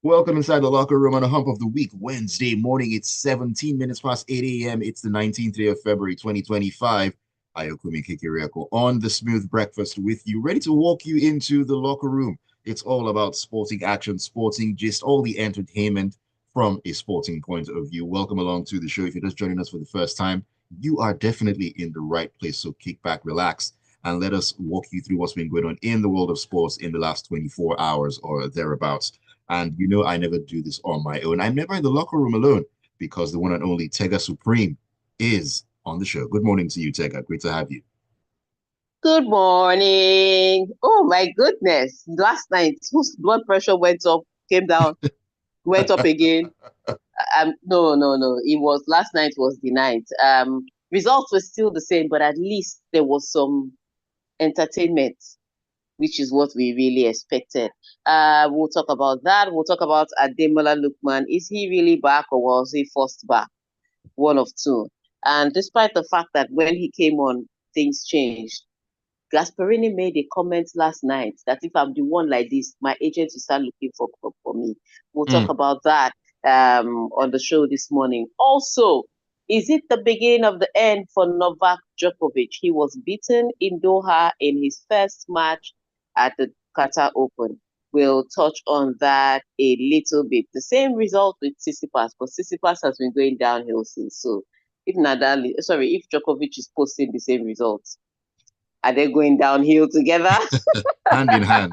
Welcome inside the locker room on a hump of the week, Wednesday morning. It's 17 minutes past 8 a.m. It's the 19th day of February, 2025. Ayokunmi Kikiriako on the Smooth Breakfast with you, ready to walk you into the locker room. It's all about sporting action, sporting gist, all the entertainment from a sporting point of view. Welcome along to the show. If you're just joining us for the first time, you are definitely in the right place. So kick back, relax, and let us walk you through what's been going on in the world of sports in the last 24 hours or thereabouts. And you know, I never do this on my own. I'm never in the locker room alone because the one and only Tega Supreme is on the show. Good morning to you, Tega. Great to have you. Good morning. Oh my goodness. Last night, whose blood pressure went up, came down, went up again. No, no, no. It was last night was the night. Results were still the same, but at least there was some entertainment, which is what we really expected. We'll talk about that. We'll talk about Ademola Lookman. Is he really back or was he forced back? One of two. And despite the fact that when he came on, things changed. Gasparini made a comment last night that if I'm the one like this, my agent will start looking for me. We'll talk Mm. about that on the show this morning. Also, is it the beginning of the end for Novak Djokovic? He was beaten in Doha in his first match at the Qatar Open. We'll touch on that a little bit. The same result with Tsitsipas, but Tsitsipas has been going downhill since. So if Djokovic is posting the same results, are they going downhill together? Hand in hand.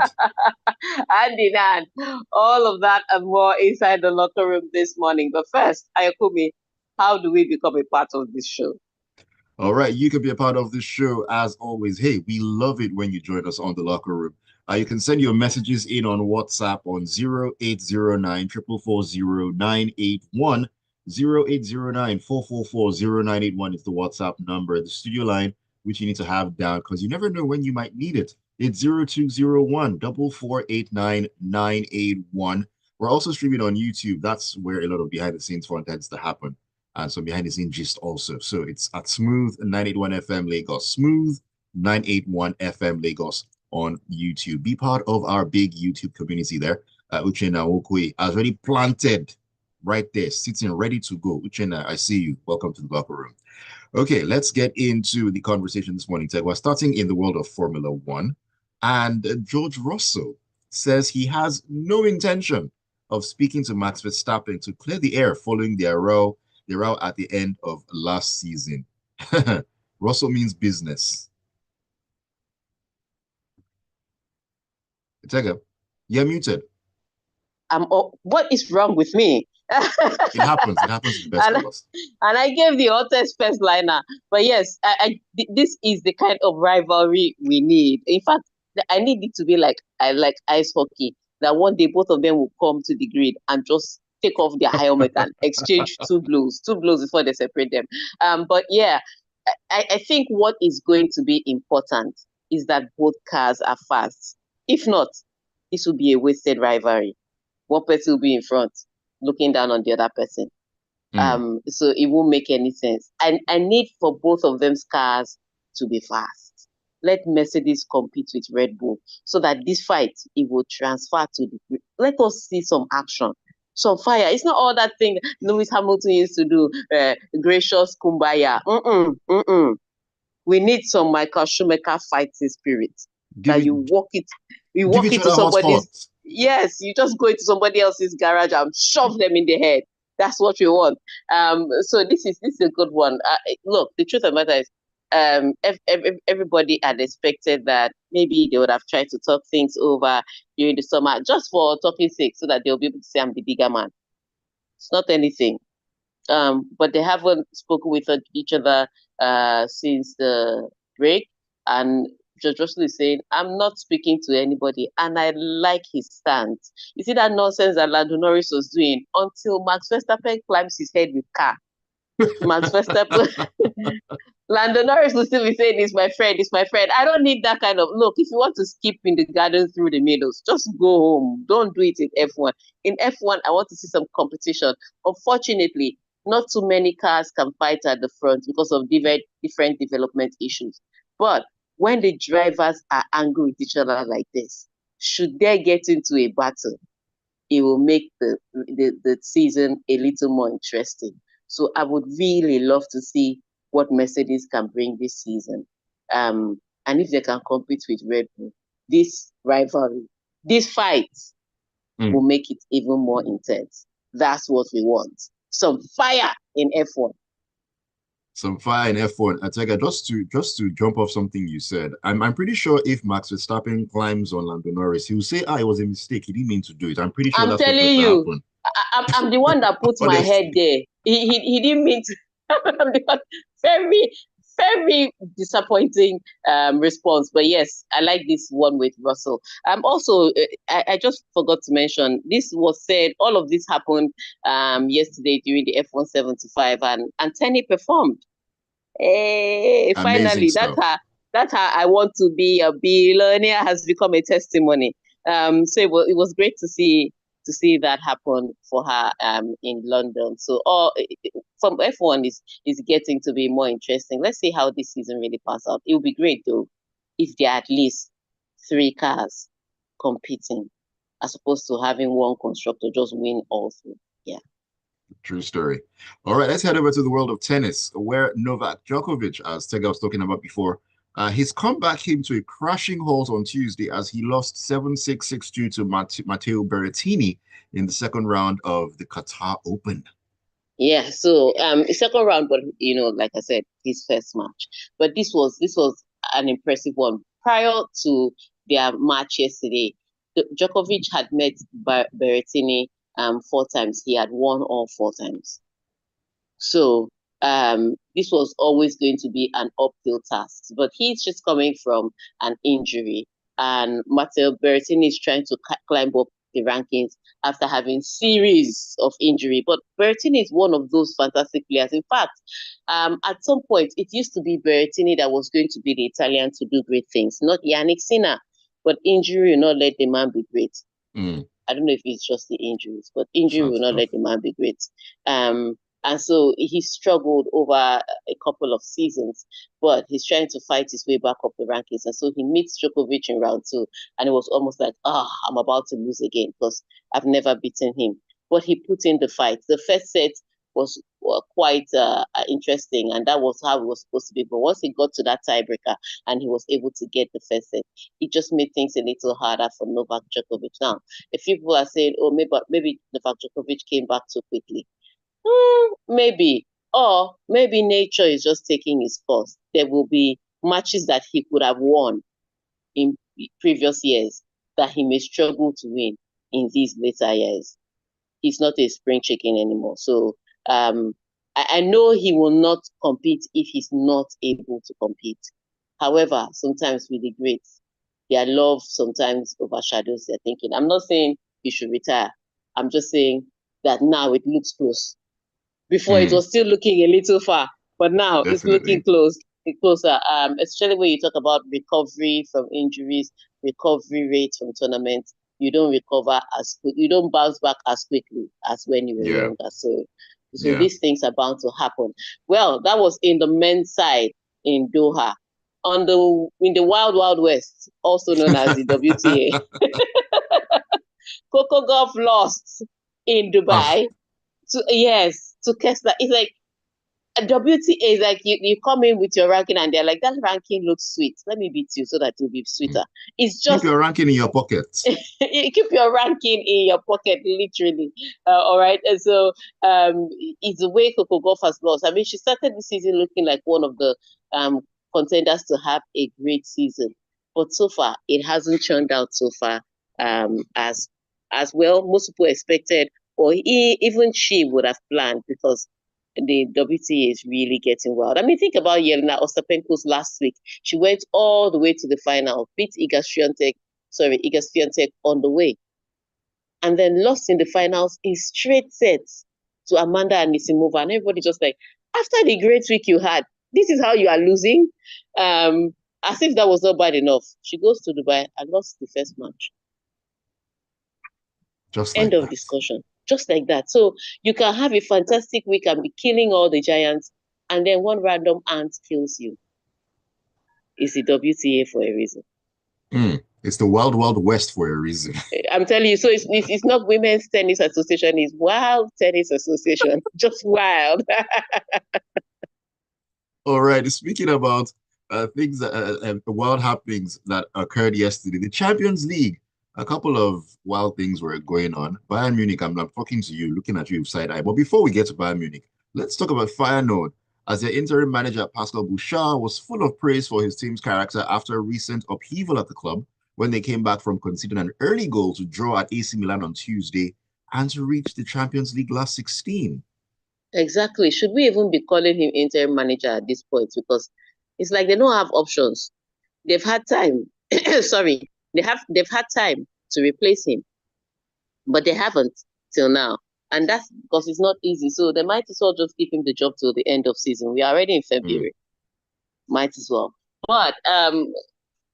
Hand in hand. All of that and more inside the locker room this morning. But first, Ayokumi, how do we become a part of this show? All right, you can be a part of this show as always. Hey, we love it when you join us on the locker room. You can send your messages in on WhatsApp on 0809 440 0809 444 is the WhatsApp number, the studio line, which you need to have down because you never know when you might need it. It's 0201 4489981. We're also streaming on YouTube. That's where a lot of behind the scenes fun tends to happen and some behind the scenes gist also. So it's at Smooth 981 FM Lagos, Smooth 981 FM Lagos on YouTube. Be part of our big YouTube community there. Uchenna Okwe has already planted right there, sitting ready to go. Uchenna, I see you. Welcome to the locker room. Okay, let's get into the conversation this morning, Ted. We're starting in the world of Formula One. And George Russell says he has no intention of speaking to Max Verstappen to clear the air following their row at the end of last season. Russell means business. Tega, you're muted. What is wrong with me? It happens. It happens to the best and, of us. and I gave the hottest first liner. But yes, this is the kind of rivalry we need. In fact, I need it to be like ice hockey. That one day both of them will come to the grid and just take off their helmet and exchange two blows before they separate them. But yeah, I think what is going to be important is that both cars are fast. If not, this will be a wasted rivalry. One person will be in front, looking down on the other person. Mm. So it won't make any sense. I need for both of them's cars to be fast. Let Mercedes compete with Red Bull so that this fight it will transfer to the. Let us see some action, some fire. It's not all that thing Lewis Hamilton used to do. Gracious kumbaya. We need some Michael Schumacher fighting spirit. Give That it, you give walk each into other hot somebody's. spots. Yes, you just go into somebody else's garage and shove them in the head. That's what we want. So this is a good one. Look, the truth of the matter is, everybody had expected that maybe they would have tried to talk things over during the summer, just for talking sake, so that they'll be able to say I'm the bigger man. It's not anything. But they haven't spoken with each other since the break. And George Russell is saying, I'm not speaking to anybody. And I like his stance. You see that nonsense that Lando Norris was doing until Max Verstappen climbs his head with car. Max Verstappen, Lando Norris will still be saying, it's my friend, it's my friend. I don't need that kind of look. If you want to skip in the garden through the meadows, just go home. Don't do it in F1. In F1, I want to see some competition. Unfortunately, not too many cars can fight at the front because of different development issues. But when the drivers are angry with each other like this, should they get into a battle? it will make the season a little more interesting. So I would really love to see what Mercedes can bring this season. And if they can compete with Red Bull, this rivalry, this fight will make it even more intense. That's what we want. Some fire in F1. Some fire in F1. Tega, just to jump off something you said, I'm pretty sure if Max Verstappen climbs on Lando Norris, he'll say, "Ah, it was a mistake. He didn't mean to do it." I'm pretty sure I'm that's what's going telling to you, happen. I'm the one that put my head Honestly. there. He didn't mean to. I'm the one, very, very disappointing response. But yes, I like this one with Russell. Also, I just forgot to mention, this was said, all of this happened yesterday during the F1 75, and Tenny performed. Hey, Amazing finally, stuff. that's how I want to be a billionaire has become a testimony. So it was great to see that happen for her in London. So from F1 is getting to be more interesting. Let's see how this season really pans out. It would be great though if there are at least 3 cars competing, as opposed to having one constructor just win all 3. Yeah. True story. All right, let's head over to the world of tennis, where Novak Djokovic, as Tega was talking about before, his comeback came to a crashing halt on Tuesday as he lost 7-6, 6-2 to Matteo Berrettini in the second round of the Qatar Open. Yeah, so second round, but like I said, his first match. But this was an impressive one. Prior to their match yesterday, Djokovic had met Berrettini 4 times. He had won all 4 times. So this was always going to be an uphill task. But he's just coming from an injury, and Matteo Berrettini is trying to climb up the rankings after having series of injury. But Berrettini is one of those fantastic players. In fact, at some point, it used to be Berrettini that was going to be the Italian to do great things, not Yannick Sinner. But injury will not let the man be great. I don't know if it's just the injuries, but injury Sounds will not tough. let the man be great. And so he struggled over a couple of seasons, but he's trying to fight his way back up the rankings. And so he meets Djokovic in round 2, and it was almost like, I'm about to lose again because I've never beaten him. But he put in the fight. The first set was quite interesting, and that was how it was supposed to be. But once he got to that tiebreaker and he was able to get the first set, it just made things a little harder for Novak Djokovic. Now, a few people are saying, oh, maybe Novak Djokovic came back too quickly. Maybe. Or maybe nature is just taking its course. There will be matches that he could have won in previous years that he may struggle to win in these later years. He's not a spring chicken anymore. So I know he will not compete if he's not able to compete. However, sometimes with the greats, their love sometimes overshadows their thinking. I'm not saying he should retire. I'm just saying that now it looks close. Before it was still looking a little far, but now it's looking Definitely. closer. Especially when you talk about recovery from injuries, recovery rates from tournaments, you don't recover you don't bounce back as quickly as when you were Yeah. younger. So Yeah. these things are bound to happen. Well, that was in the men's side in Doha. In the Wild West, also known as the WTA, Coco Golf lost in Ah, Dubai to Kessler. It's like a WTA is like you come in with your ranking and they're like, that ranking looks sweet. Let me beat you so that it'll be sweeter. It's keep just your ranking in your pocket. you keep your ranking in your pocket, literally. All right. And so it's the way Coco Golf has lost. I mean, she started the season looking like one of the contenders to have a great season. But so far, it hasn't turned out so far as well. Most people expected, or even she would have planned, because the WTA is really getting wild. I mean, think about Yelena Ostapenko's last week. She went all the way to the final, beat Iga Swiatek on the way, and then lost in the finals in straight sets to Amanda Anisimova. And everybody just like, after the great week you had, this is how you are losing? As if that was not bad enough. She goes to Dubai and lost the first match. Just End like of that. discussion. Just like that. So you can have a fantastic week and be killing all the giants, and then one random ant kills you. It's the WTA for a reason. It's the Wild Wild West for a reason. I'm telling you, so it's not Women's Tennis Association, it's Wild Tennis Association. Just wild. All right. Speaking about things, wild happenings that occurred yesterday, the Champions League, a couple of wild things were going on. Bayern Munich, I'm talking to you, looking at you with side eye. But before we get to Bayern Munich, let's talk about Feyenoord, as their interim manager, Pascal Bouchard, was full of praise for his team's character after a recent upheaval at the club when they came back from conceding an early goal to draw at AC Milan on Tuesday and to reach the Champions League last 16. Exactly. Should we even be calling him interim manager at this point? Because it's like they don't have options. They've had time. Sorry, they've had time to replace him, but they haven't till now. And that's because it's not easy. So they might as well just give him the job till the end of season. We are already in February. Might as well. But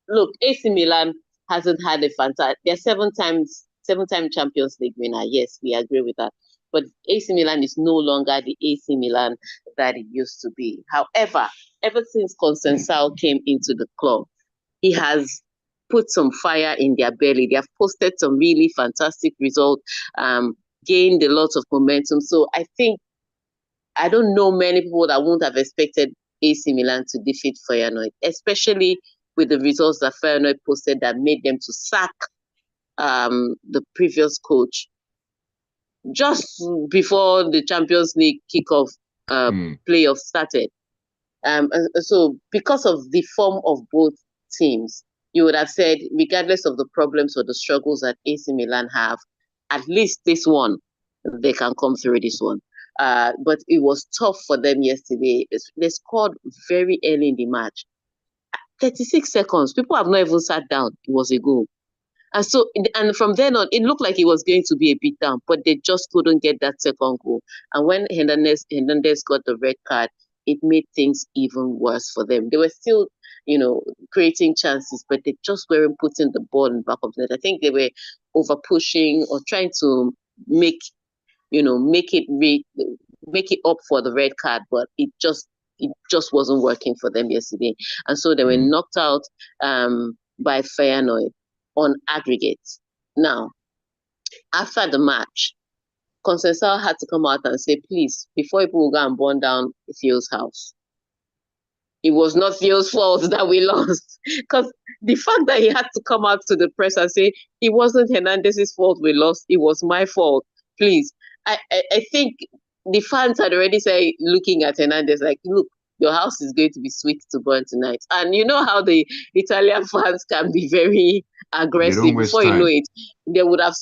look, AC Milan hasn't had a fantastic. They're seven-time Champions League winner. Yes, we agree with that. But AC Milan is no longer the AC Milan that it used to be. However, ever since Conceição came into the club, he has put some fire in their belly. They have posted some really fantastic results, gained a lot of momentum. So I don't know many people that won't have expected AC Milan to defeat Feyenoord, especially with the results that Feyenoord posted that made them to sack the previous coach just before the Champions League kickoff playoff started. So because of the form of both teams, you would have said, regardless of the problems or the struggles that AC Milan have, at least this one, they can come through this one. But it was tough for them yesterday. They scored very early in the match. 36 seconds. People have not even sat down. It was a goal. And so, and from then on, it looked like it was going to be a beatdown, but they just couldn't get that second goal. And when Hernandez got the red card, it made things even worse for them. They were still, creating chances, but they just weren't putting the ball in the back of the net. I think they were over pushing or trying to make it up for the red card, but it just wasn't working for them yesterday. And so they were knocked out by Feyenoord on aggregate. Now, after the match, Conceição had to come out and say, please, before people will go and burn down Theo's house, it was not Theo's fault that we lost. Because the fact that he had to come out to the press and say, it wasn't Hernandez's fault we lost, it was my fault. Please. I think the fans had already said, looking at Hernandez, like, look, your house is going to be sweet to burn tonight. And you know how the Italian fans can be very aggressive. Before you know it, they would have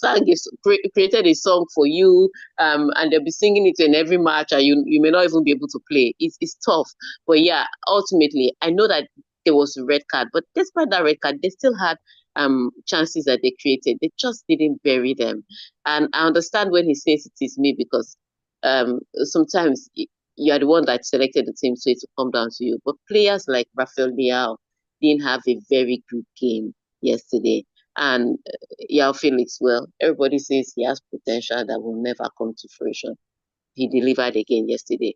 created a song for you, and they'll be singing it in every match, and you may not even be able to play. It's tough. But yeah, ultimately, I know that there was a red card, but despite that red card, they still had chances that they created. They just didn't bury them. And I understand when he says it is me, because sometimes you are the one that selected the team, so it will come down to you. But players like Rafael Leao didn't have a very good game yesterday. And Yao Felix, well, everybody says he has potential that will never come to fruition. He delivered again yesterday.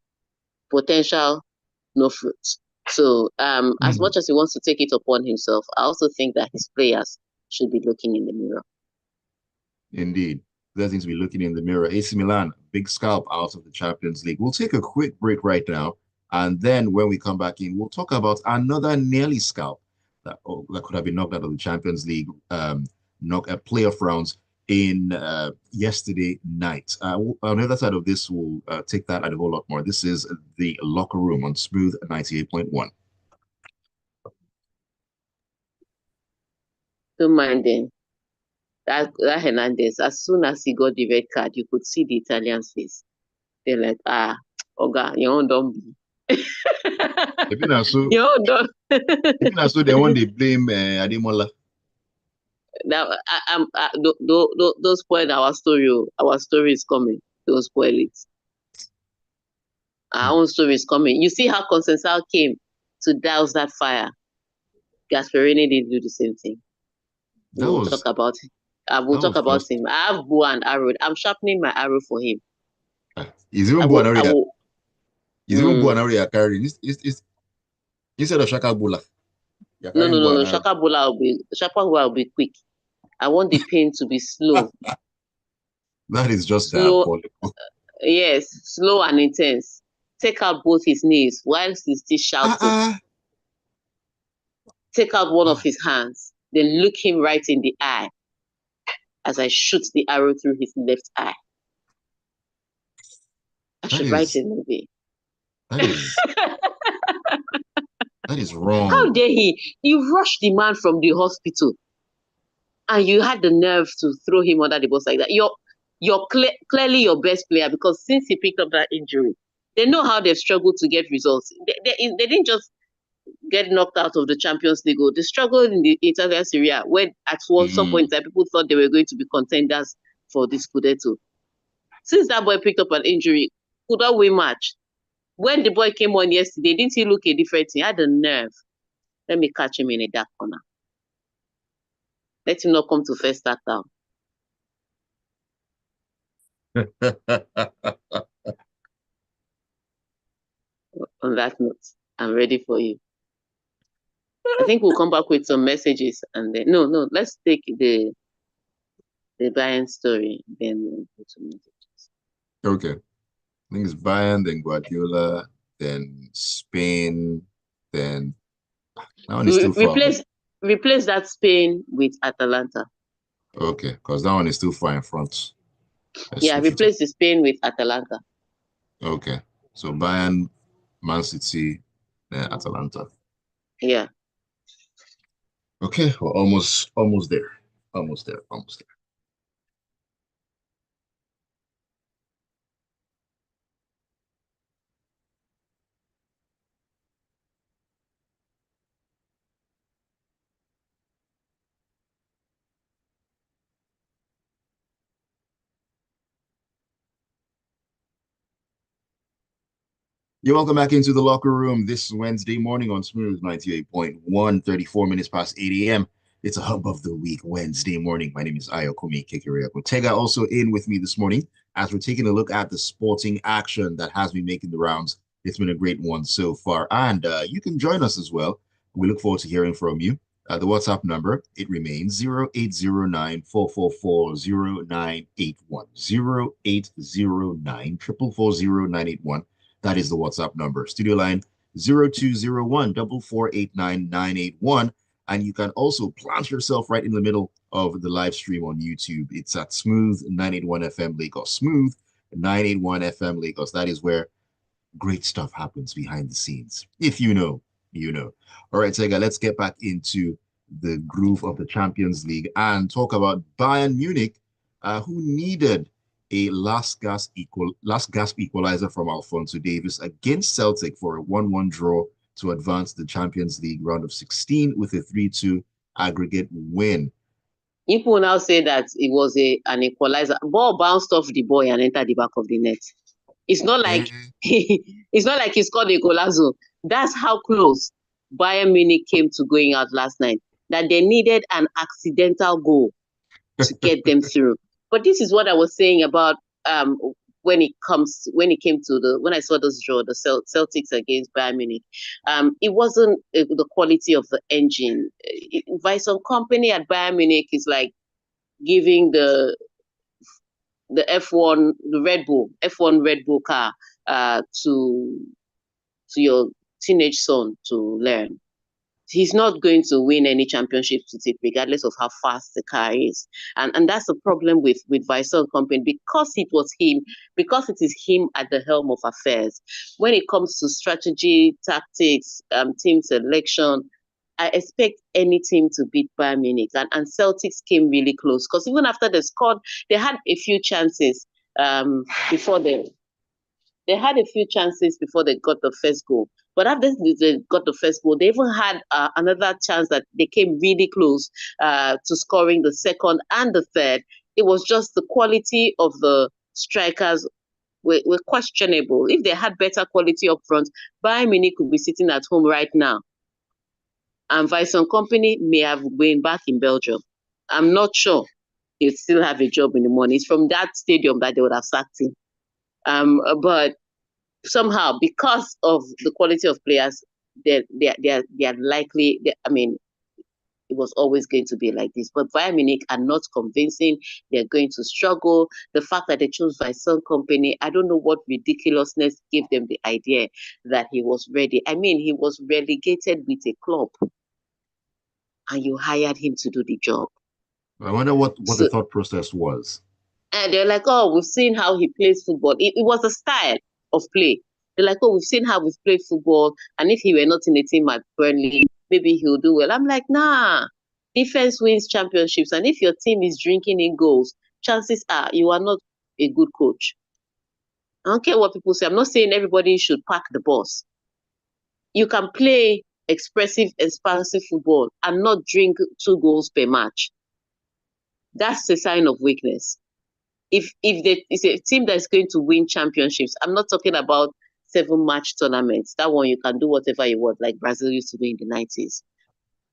Potential, no fruit. So as much as he wants to take it upon himself, I also think that his players should be looking in the mirror. Indeed. There seems to be looking in the mirror. AC Milan, big scalp out of the Champions League. We'll take a quick break right now. And then when we come back in, we'll talk about another nearly scalp that could have been knocked out of the Champions League playoff rounds in yesterday night. On the other side of this, we'll take that and a whole lot more. This is the Locker Room on Smooth 98.1. Don't mind them. That Hernandez, as soon as he got the red card, you could see the Italians' face. They're like, Oga, you don't be. So, they want to blame Ademola. Now, don't spoil our story. Our story is coming. Don't spoil it. Our own story is coming. You see how Conceição came to douse that fire. Gasperini didn't do the same thing. We'll talk about it. We'll talk about him. I have bow and arrow. I'm sharpening my arrow for him. He's even bow and arrow. He's even bow and arrow carrying. Instead of Shaka Bula. You're No, carrying no, the no, ball no. now. Shaka Bola will be quick. I want the pain to be slow. That is just Slow, diabolical. yes, slow and intense. Take out both his knees whilst he's still shouting. Uh-uh. Take out one of his hands, then look him right in the eye as I shoot the arrow through his left eye. I That should write is a movie. that is that is How wrong. dare he? You rushed the man from the hospital and you had the nerve to throw him under the bus like that. You're clearly your best player because since he picked up that injury, they know how they've struggled to get results. They didn't just get knocked out of the Champions League. They struggled in the Italian Serie A, where at some point in time, people thought they were going to be contenders for the Scudetto. Since that boy picked up an injury, could not win match. When the boy came on yesterday, didn't he look a different? He had the nerve. Let me catch him in a dark corner. Let him not come to first start down. On that note, I'm ready for you. I think we'll come back with some messages and then no, let's take the Bayern story, then we'll put some messages. Okay. I think it's Bayern, then Guardiola, then Spain, then that one is too far. Replace that Spain with Atalanta. Okay, because that one is too far in front. Let's Yeah, switch it up. replace the Spain with Atalanta. Okay. So Bayern, Man City, then Atalanta. Yeah. Okay, we're almost there. Almost there. Almost there. You're welcome back into the locker room this Wednesday morning on Smooth 98.1, 34 minutes past 8 a.m. It's a hub of the week Wednesday morning. My name is Ayokunmi with Tega also in with me this morning as we're taking a look at the sporting action that has been making the rounds. It's been a great one so far. And you can join us as well. We look forward to hearing from you. The WhatsApp number, it remains 0809 444 0981. 0809 444 0981. That is the WhatsApp number. Studio line 0201 448 981. And you can also plant yourself right in the middle of the live stream on YouTube. It's at Smooth 981 FM Lagos. Smooth 981 FM Lagos. That is where great stuff happens behind the scenes. If you know, you know. All right, Tega, let's get back into the groove of the Champions League and talk about Bayern Munich, who needed a last-gasp equaliser from Alphonso Davies against Celtic for a 1-1 draw to advance the Champions League round of 16 with a 3-2 aggregate win. People now say that it was an equalizer. Ball bounced off the boy and entered the back of the net. It's not like it's not like he scored a golazo. That's how close Bayern Munich came to going out last night. That they needed an accidental goal to get them through. But this is what I was saying about when it came to when I saw this draw, the Celtics against Bayern Munich. It wasn't the quality of the engine. Vice Company at Bayern Munich is like giving the F1 F1 Red Bull car to your teenage son to learn. He's not going to win any championships with it, regardless of how fast the car is. And that's the problem with Vysel Company, because it is him at the helm of affairs. When it comes to strategy, tactics, team selection, I expect any team to beat Bayern Munich. And Celtics came really close, because even after they scored, they had a few chances before they had a few chances before they got the first goal. But after they got the first goal, they even had another chance that they came really close to scoring the second and the third. It was just the quality of the strikers were questionable. If they had better quality up front, Bayern Munich could be sitting at home right now. And Vison Company may have been back in Belgium. I'm not sure he'll still have a job in the morning. It's from that stadium that they would have sacked him. But somehow, because of the quality of players, they're likely. I mean, it was always going to be like this. But Bayern Munich are not convincing. They're going to struggle. The fact that they chose Vincent Company, I don't know what ridiculousness gave them the idea that he was ready. I mean, he was relegated with a club, and you hired him to do the job. I wonder what the thought process was. And they're like, oh, we've seen how he plays football. It was a style of play. They're like, oh, we've seen how we've played football. And if he were not in the team at Burnley, maybe he'll do well. I'm like, nah, defense wins championships. And if your team is drinking in goals, chances are you are not a good coach. I don't care what people say. I'm not saying everybody should pack the bus. You can play expressive, expansive football and not drink 2 goals per match. That's a sign of weakness. If it's a team that's going to win championships, I'm not talking about 7-match tournaments. That one you can do whatever you want, like Brazil used to do in the 90s.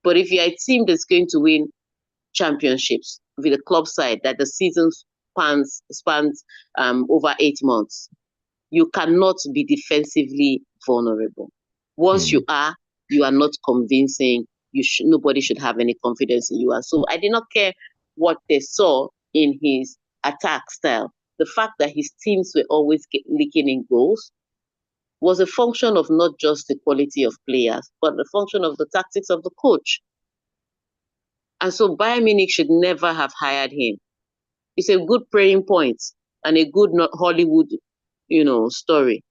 But if you're a team that's going to win championships with a club side that the season spans over 8 months, you cannot be defensively vulnerable. Once you are not convincing. Nobody should have any confidence in you. And so I did not care what they saw in his attack style. The fact that his teams were always leaking in goals was a function of not just the quality of players, but the function of the tactics of the coach. And so Bayern Munich should never have hired him. It's a good praying point and a good Hollywood, story.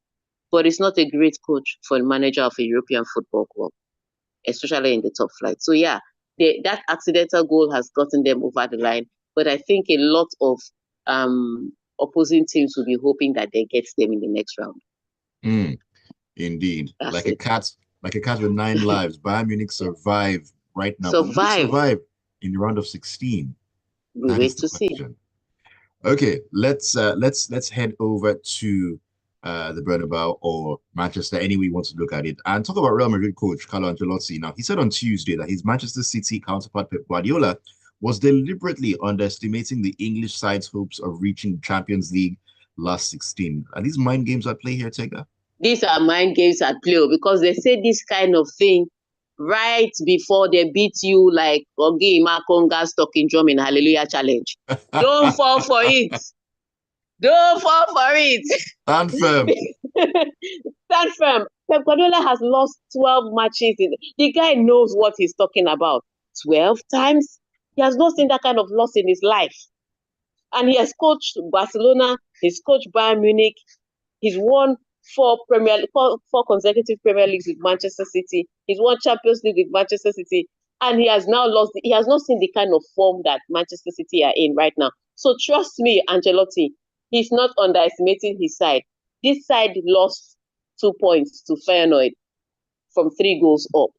But it's not a great coach for a manager of a European football club, especially in the top flight. So yeah, that accidental goal has gotten them over the line. But I think a lot of opposing teams will be hoping that they get them in the next round. Indeed. Like a cat with 9 lives. Bayern Munich survive right now. Survive in the round of 16. We wait to see. Okay, let's head over to the Bernabeu or Manchester, any way you want to look at it, and talk about Real Madrid coach Carlo Ancelotti. Now, he said on Tuesday that his Manchester City counterpart Pep Guardiola was deliberately underestimating the English side's hopes of reaching the Champions League last 16. Are these mind games at play here, Tega? These are mind games at play because they say this kind of thing right before they beat you like Ogi Makonga's talking drum in Hallelujah Challenge. Don't fall for it. Don't fall for it. Stand firm. Stand firm. Pep Guardiola has lost 12 matches. The guy knows what he's talking about. 12 times? He has not seen that kind of loss in his life. And he has coached Barcelona. He's coached Bayern Munich. He's won 4 consecutive Premier Leagues with Manchester City. He's won Champions League with Manchester City. And he has now lost. He has not seen the kind of form that Manchester City are in right now. So trust me, Ancelotti, he's not underestimating his side. This side lost 2 points to Feyenoord from 3 goals up.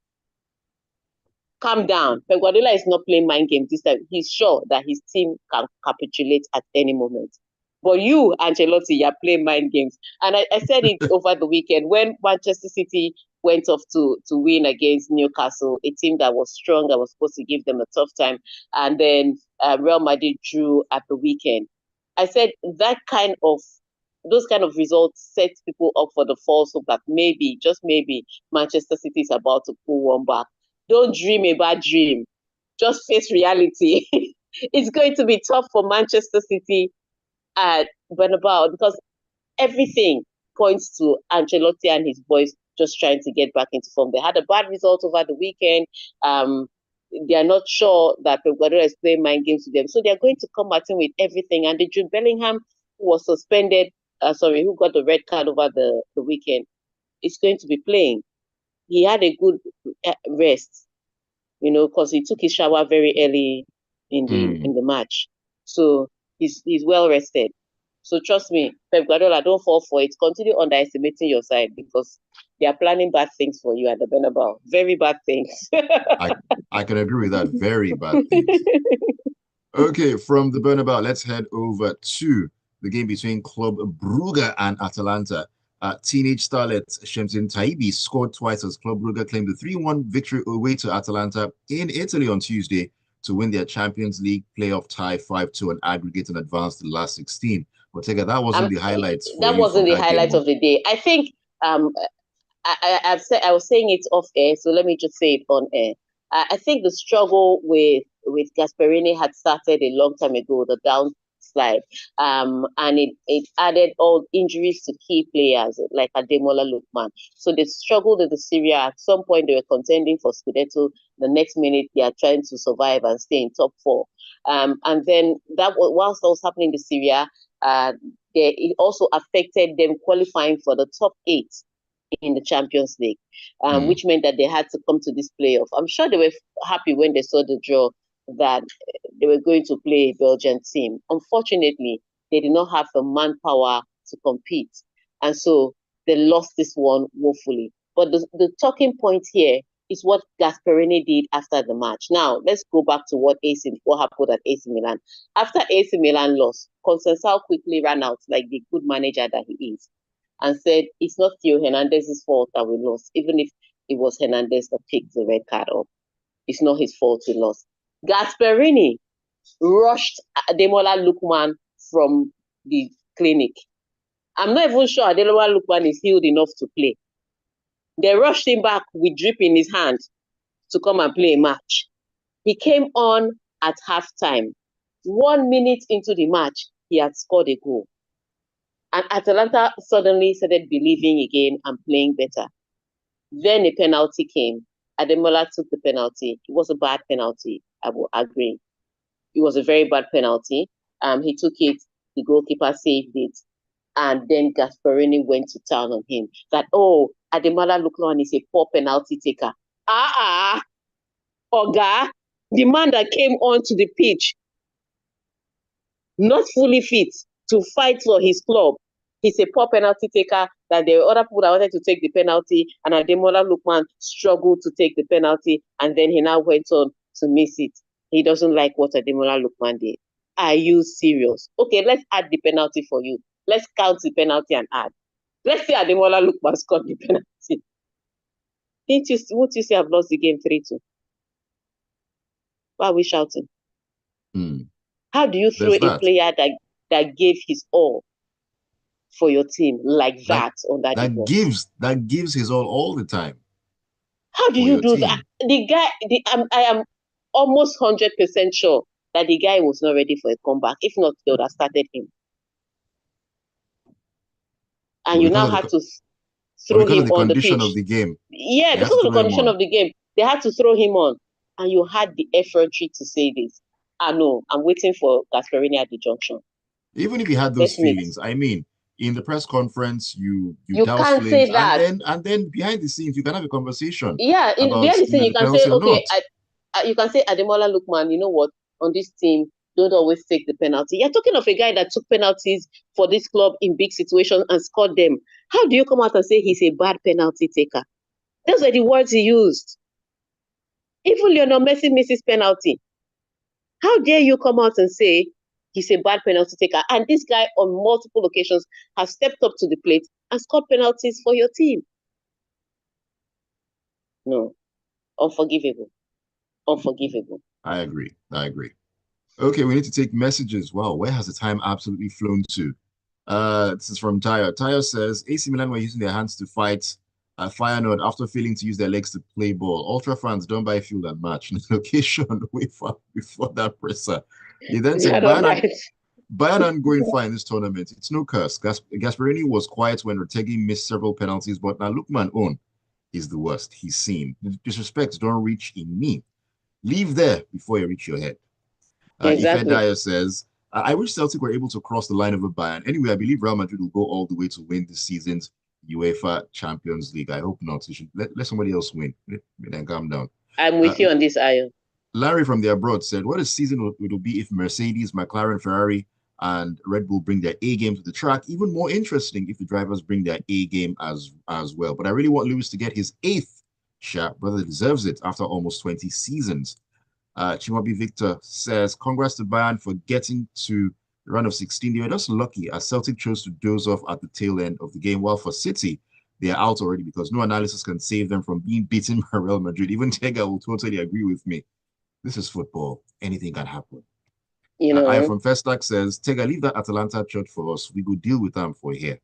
Calm down. Pep Guardiola is not playing mind games this time. He's sure that his team can capitulate at any moment. But you, Ancelotti, you're playing mind games. And I said it over the weekend when Manchester City went off to win against Newcastle, a team that was strong, that was supposed to give them a tough time. And then Real Madrid drew at the weekend. I said those kind of results set people up for the false hope that maybe, just maybe, Manchester City is about to pull one back. Don't dream a bad dream. Just face reality. It's going to be tough for Manchester City at Bernabeu because everything points to Ancelotti and his boys just trying to get back into form. They had a bad result over the weekend. They are not sure that Pep Guardiola is playing mind games with them. So they're going to come at him with everything. And the Jude Bellingham, who was suspended, who got the red card over the weekend, is going to be playing. He had a good rest, because he took his shower very early in the match. So he's well rested. So trust me, Pep Guardiola, don't fall for it. Continue underestimating your side because they are planning bad things for you at the Bernabeu. Very bad things. I can agree with that. Very bad things. Okay, from the Bernabeu, let's head over to the game between Club Brugge and Atalanta. Teenage starlet Shemzin Taibi scored twice as Club Brugge claimed a 3-1 victory away to Atalanta in Italy on Tuesday to win their Champions League playoff tie 5-2 and aggregate and advance to the last 16. But Tega, that wasn't the highlights. That wasn't the highlight of the day. I think I was saying it off air, so let me just say it on air. I think the struggle with Gasperini had started a long time ago, the downslide, and it added all injuries to key players like Ademola Lookman. So they struggled in the Serie A. At some point, they were contending for Scudetto. The next minute, they are trying to survive and stay in top four. And then whilst that was happening in the Serie A, it also affected them qualifying for the top 8 in the Champions League, which meant that they had to come to this playoff. I'm sure they were happy when they saw the draw that they were going to play a Belgian team. Unfortunately, they did not have the manpower to compete. And so they lost this one woefully. But the talking point here is what Gasperini did after the match. Now, let's go back to what happened at AC Milan. After AC Milan lost, Conceição quickly ran out like the good manager that he is and said, it's not Theo Hernandez's fault that we lost, even if it was Hernandez that picked the red card up. It's not his fault we lost. Gasperini rushed Ademola Lookman from the clinic. I'm not even sure Ademola Lookman is healed enough to play. They rushed him back with drip in his hand to come and play a match. He came on at halftime. 1 minute into the match, he had scored a goal. And Atalanta suddenly started believing again and playing better. Then a penalty came. Ademola took the penalty. It was a bad penalty, I will agree. It was a very bad penalty. He took it, the goalkeeper saved it, and then Gasperini went to town on him. That, Ademola Lookman is a poor penalty taker. Oga, the man that came onto the pitch, not fully fit to fight for his club. He's a poor penalty taker, that there were other people that wanted to take the penalty, and Ademola Lookman struggled to take the penalty, and then he now went on to miss it. He doesn't like what Ademola Lookman did. Are you serious? Okay, let's add the penalty for you. Let's count the penalty and add. Let's say Ademola Lookman scored the penalty. Won't you say I've lost the game 3-2? Why are we shouting? How do you throw a player that gave his all for your team like that on that gives his all the time? How do you do that? The guy, I am almost 100% sure that the guy was not ready for a comeback. If not, they would have started him. And you now had to throw him on the pitch. Because of the condition of the game. Yeah, because of the condition of the game. They had to throw him on. And you had the effrontery to say this. No, I'm waiting for Gasperini at the junction. Even if you had those feelings, I mean, in the press conference, you can't say that. And then behind the scenes, you can have a conversation. Yeah, behind the scenes, you can say, okay, you can say, Ademola Lookman, you know what, on this team, don't always take the penalty. You're talking of a guy that took penalties for this club in big situations and scored them. How do you come out and say he's a bad penalty taker? Those are the words he used. Even Lionel Messi misses penalty. How dare you come out and say he's a bad penalty taker? And this guy on multiple occasions has stepped up to the plate and scored penalties for your team. No. Unforgivable. Unforgivable. I agree. Okay, we need to take messages. Wow, where has the time absolutely flown to? This is from Taya. Taya says, AC Milan were using their hands to fight Feyenoord after failing to use their legs to play ball. Ultra fans don't buy fuel and match. Location before that presser. He then said, Bayern aren't going far in this tournament. It's no curse. Gasperini was quiet when Tega missed several penalties, but now Lookman own is the worst he's seen. Disrespect don't reach in me. Leave there before you reach your head. Ife Dyer says, I wish Celtic were able to cross the line over Bayern. Anyway, I believe Real Madrid will go all the way to win this season's UEFA Champions League. I hope not. You should let somebody else win. Then calm down. I'm with you on this, Ayo. Larry from the abroad said, what a season it will be if Mercedes, McLaren, Ferrari, and Red Bull bring their A game to the track. Even more interesting if the drivers bring their A game as well. But I really want Lewis to get his 8th shot. Brother deserves it after almost 20 seasons. Chimabi Victor says, congrats to Bayern for getting to the round of 16. They were just lucky as Celtic chose to doze off at the tail end of the game. While for City, they are out already because no analysis can save them from being beaten by Real Madrid. Even Tega will totally agree with me. This is football. Anything can happen. I from Festac says, Tega, leave that Atalanta church for us. We go deal with them for here.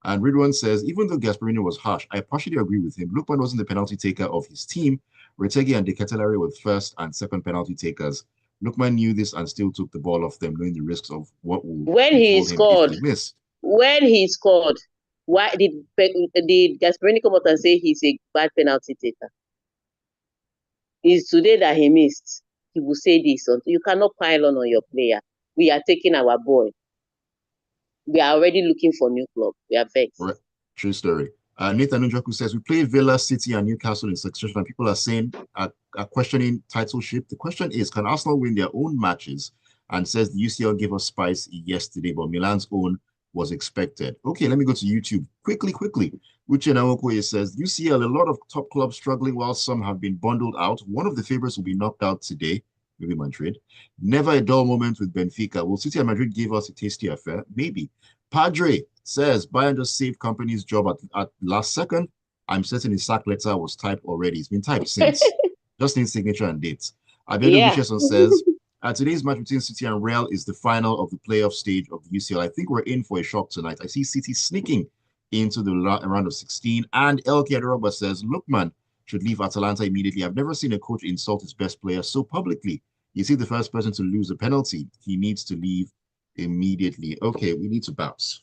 And Ridwan says, even though Gasperini was harsh, I partially agree with him. Lookman wasn't the penalty taker of his team. Retegi and De Ketelare were first and second penalty takers. Lookman knew this and still took the ball off them, knowing the risks of what will When he befall him if scored, they miss. why did Gasperini come out and say he's a bad penalty taker? It's today that he missed. He will say this. You cannot pile on your player. We are taking our boy. We are already looking for new club. We are vexed. Right. True story. Nathan Njoku says, we play Villa, City, and Newcastle in succession, and people are saying, are questioning titleship. The question is, can Arsenal win their own matches? And says the UCL gave us spice yesterday, but Milan's own was expected. Okay, let me go to YouTube. Quickly. Uche Nawokoye says, UCL, a lot of top clubs struggling while some have been bundled out. One of the favorites will be knocked out today, maybe Madrid. Never a dull moment with Benfica. Will City and Madrid give us a tasty affair? Maybe. Padre says Bayern just saved company's job at last second. I'm certain his sack letter was typed already. It's been typed since. Just needs signature and dates. Abedo Richardson says today's match between City and Real is the final of the playoff stage of the UCL. I think we're in for a shock tonight. I see City sneaking into the round of 16. And LK Aderoba says, Lookman should leave Atalanta immediately. I've never seen a coach insult his best player so publicly. You see the first person to lose a penalty. He needs to leave immediately. Okay, we need to bounce.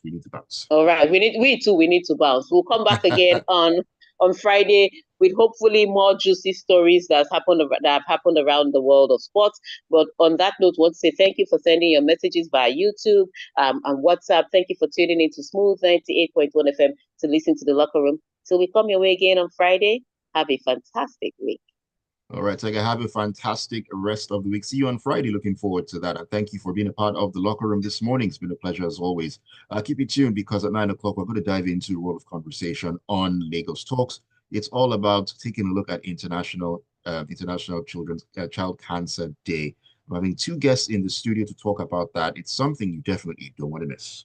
All right, we need to bounce. We'll come back again on Friday with hopefully more juicy stories that have happened around the world of sports. But on that note, I want to say thank you for sending your messages via YouTube and WhatsApp. Thank you for tuning into Smooth 98.1 FM to listen to the Locker Room. Till we come your way again on Friday, have a fantastic week. All right, Tega, have a fantastic rest of the week. See you on Friday. Looking forward to that. And thank you for being a part of the Locker Room this morning. It's been a pleasure as always. Keep it tuned because at 9 o'clock, we're going to dive into a world of conversation on Lagos Talks. It's all about taking a look at International Children's Child Cancer Day. I'm having two guests in the studio to talk about that. It's something you definitely don't want to miss.